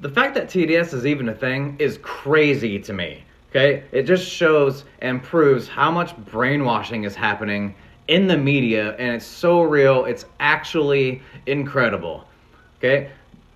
The fact that TDS is even a thing is crazy to me, okay? It just shows and proves how much brainwashing is happening in the media, and it's so real, it's actually incredible, okay?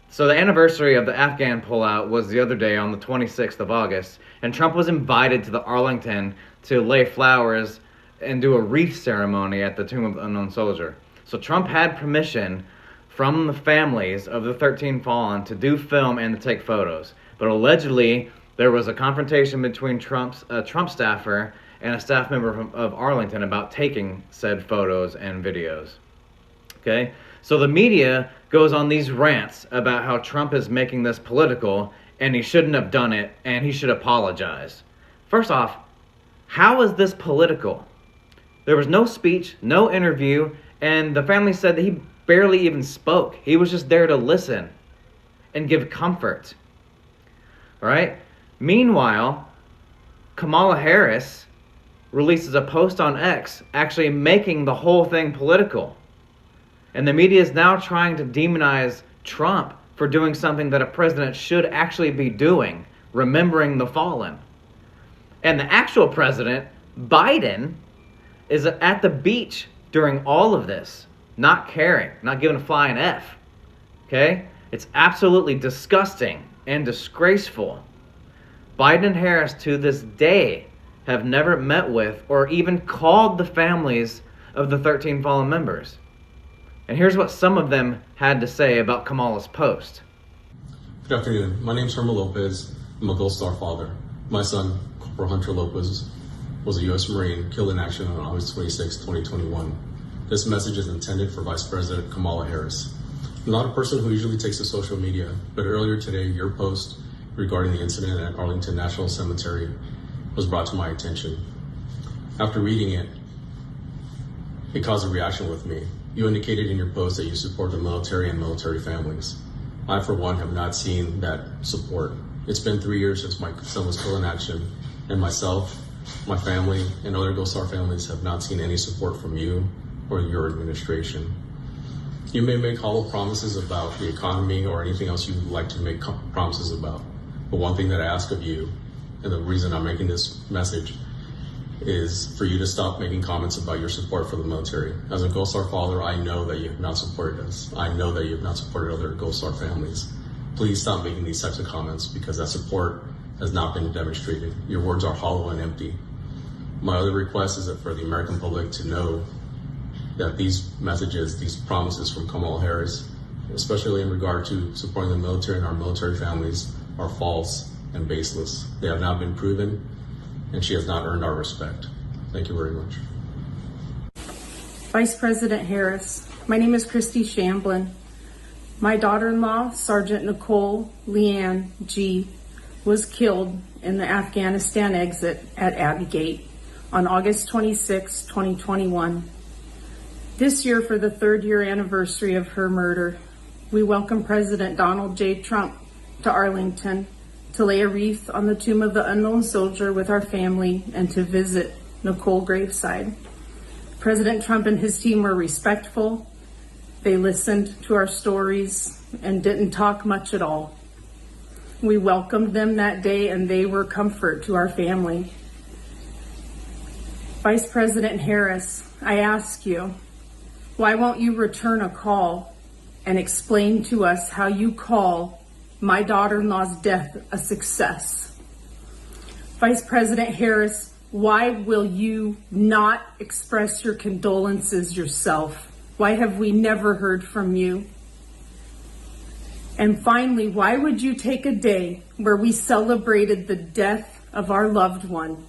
So the anniversary of the Afghan pullout was the other day on the 26th of August, and Trump was invited to the Arlington to lay flowers and do a wreath ceremony at the Tomb of the Unknown Soldier. So Trump had permission from the families of the 13 fallen to do film and to take photos. But allegedly, there was a confrontation between a Trump staffer and a staff member of Arlington about taking said photos and videos. Okay? So the media goes on these rants about how Trump is making this political and he shouldn't have done it and he should apologize. First off, how is this political? There was no speech, no interview, and the family said that he barely even spoke. He was just there to listen and give comfort. All right? Meanwhile, Kamala Harris releases a post on X actually making the whole thing political. And the media is now trying to demonize Trump for doing something that a president should actually be doing, remembering the fallen. And the actual president, Biden, is at the beach during all of this, not caring, not giving a flying F. Okay? It's absolutely disgusting and disgraceful. Biden and Harris to this day have never met with or even called the families of the 13 fallen members. And here's what some of them had to say about Kamala's post. Good afternoon. My name is Herman Lopez. I'm a Gold Star father. My son, Corporal Hunter Lopez, was a U.S. Marine killed in action on August 26, 2021. This message is intended for Vice President Kamala Harris. I'm not a person who usually takes to social media, but earlier today, your post regarding the incident at Arlington National Cemetery was brought to my attention. After reading it, it caused a reaction with me. You indicated in your post that you support the military and military families. I, for one, have not seen that support. It's been 3 years since my son was killed in action, and myself, my family, and other Gold Star families have not seen any support from you or your administration. You may make hollow promises about the economy or anything else you'd like to make promises about. But one thing that I ask of you, and the reason I'm making this message, is for you to stop making comments about your support for the military. As a Gold Star father, I know that you have not supported us. I know that you have not supported other Gold Star families. Please stop making these types of comments because that support has not been demonstrated. Your words are hollow and empty. My other request is that for the American public to know that these messages, these promises from Kamala Harris, especially in regard to supporting the military and our military families, are false and baseless. They have not been proven, and she has not earned our respect. Thank you very much. Vice President Harris, my name is Christy Shamblin. My daughter-in-law, Sergeant Nicole Leanne G., was killed in the Afghanistan exit at Abbey Gate on August 26, 2021. This year, for the 3rd year anniversary of her murder, we welcome President Donald J. Trump to Arlington to lay a wreath on the Tomb of the Unknown Soldier with our family and to visit Nicole graveside. President Trump and his team were respectful. They listened to our stories and didn't talk much at all. We welcomed them that day and they were comfort to our family. Vice President Harris, I ask you, why won't you return a call and explain to us how you call my daughter-in-law's death a success? Vice President Harris, why will you not express your condolences yourself? Why have we never heard from you? And finally, why would you take a day where we celebrated the death of our loved one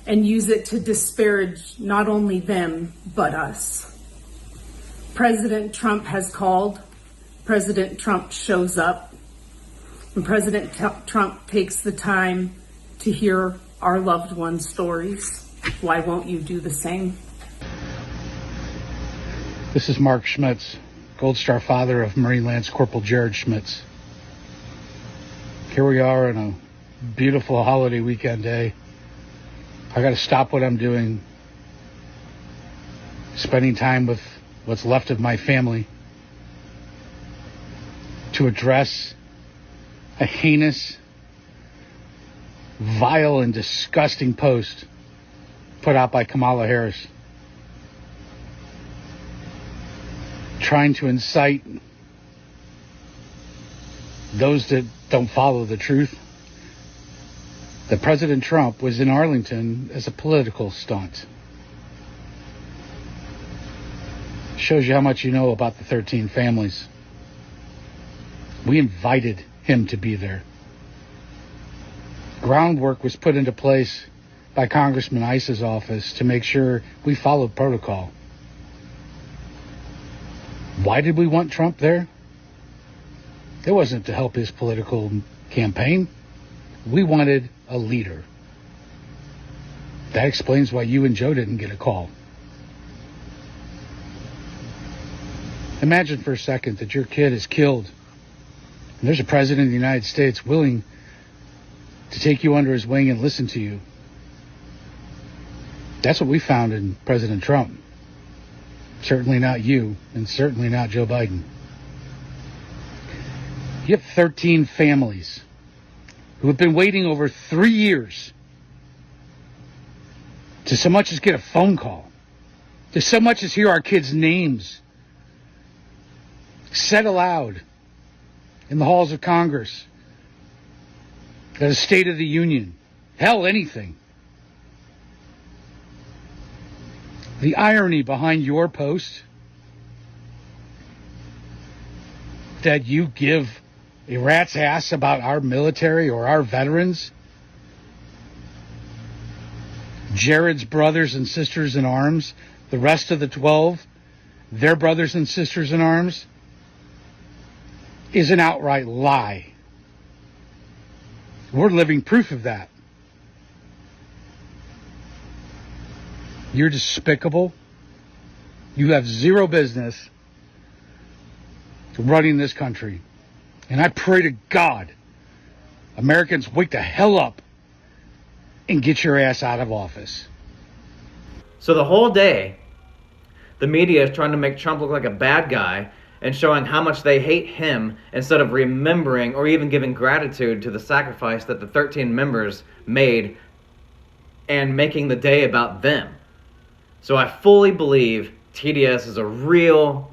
and use it to disparage not only them, but us? President Trump has called, President Trump shows up, and President Trump takes the time to hear our loved ones' stories. Why won't you do the same? This is Mark Schmitz, Gold Star father of Marine Lance Corporal Jared Schmitz. Here we are on a beautiful holiday weekend day. I got to stop what I'm doing, spending time with what's left of my family, to address a heinous, vile, and disgusting post put out by Kamala Harris, trying to incite those that don't follow the truth that President Trump was in Arlington as a political stunt. Shows you how much you know about the 13 families. We invited him to be there. Groundwork was put into place by Congressman Ice's office to make sure we followed protocol. Why did we want Trump there? It wasn't to help his political campaign. We wanted a leader. That explains why you and Joe didn't get a call. Imagine for a second that your kid is killed, and there's a president of the United States willing to take you under his wing and listen to you. That's what we found in President Trump. Certainly not you, and certainly not Joe Biden. You have 13 families who have been waiting over 3 years to so much as get a phone call, to so much as hear our kids' names said aloud in the halls of Congress, at a State of the Union, hell, anything. The irony behind your post that you give a rat's ass about our military or our veterans, Jared's brothers and sisters in arms, the rest of the 12, their brothers and sisters in arms, is an outright lie. We're living proof of that. You're despicable. You have zero business running this country. And I pray to God, Americans, wake the hell up and get your ass out of office. So the whole day, the media is trying to make Trump look like a bad guy and showing how much they hate him instead of remembering or even giving gratitude to the sacrifice that the 13 members made and making the day about them. So I fully believe TDS is a real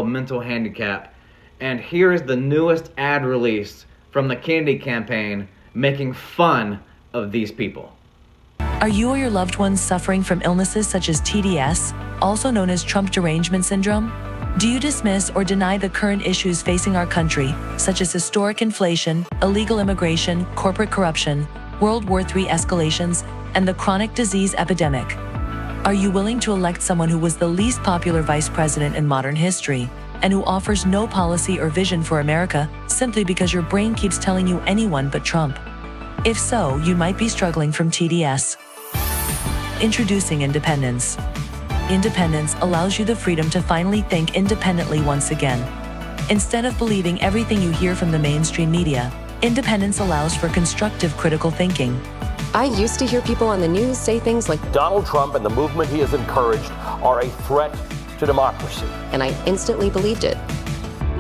mental handicap. And here is the newest ad release from the Kennedy campaign making fun of these people. Are you or your loved ones suffering from illnesses such as TDS, also known as Trump Derangement Syndrome? Do you dismiss or deny the current issues facing our country, such as historic inflation, illegal immigration, corporate corruption, World War III escalations, and the chronic disease epidemic? Are you willing to elect someone who was the least popular vice president in modern history, and who offers no policy or vision for America simply because your brain keeps telling you anyone but Trump? If so, you might be struggling from TDS. Introducing Independence. Independence allows you the freedom to finally think independently once again. Instead of believing everything you hear from the mainstream media, independence allows for constructive critical thinking. I used to hear people on the news say things like, Donald Trump and the movement he has encouraged are a threat to democracy. And I instantly believed it.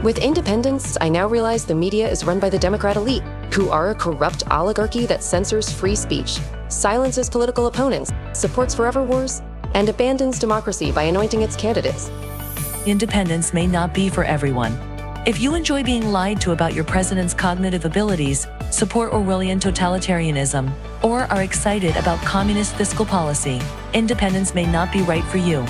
With independence, I now realize the media is run by the Democrat elite, who are a corrupt oligarchy that censors free speech, silences political opponents, supports forever wars, and abandons democracy by anointing its candidates. Independence may not be for everyone. If you enjoy being lied to about your president's cognitive abilities, support Orwellian totalitarianism, or are excited about communist fiscal policy, independence may not be right for you.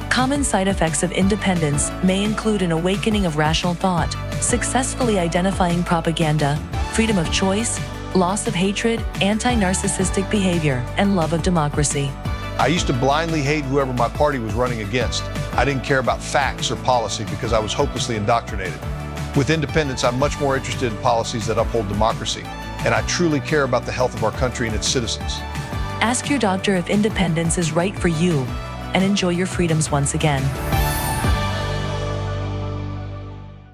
Common side effects of independence may include an awakening of rational thought, successfully identifying propaganda, freedom of choice, loss of hatred, anti-narcissistic behavior, and love of democracy. I used to blindly hate whoever my party was running against. I didn't care about facts or policy because I was hopelessly indoctrinated. With independence, I'm much more interested in policies that uphold democracy, and I truly care about the health of our country and its citizens. Ask your doctor if independence is right for you, and enjoy your freedoms once again.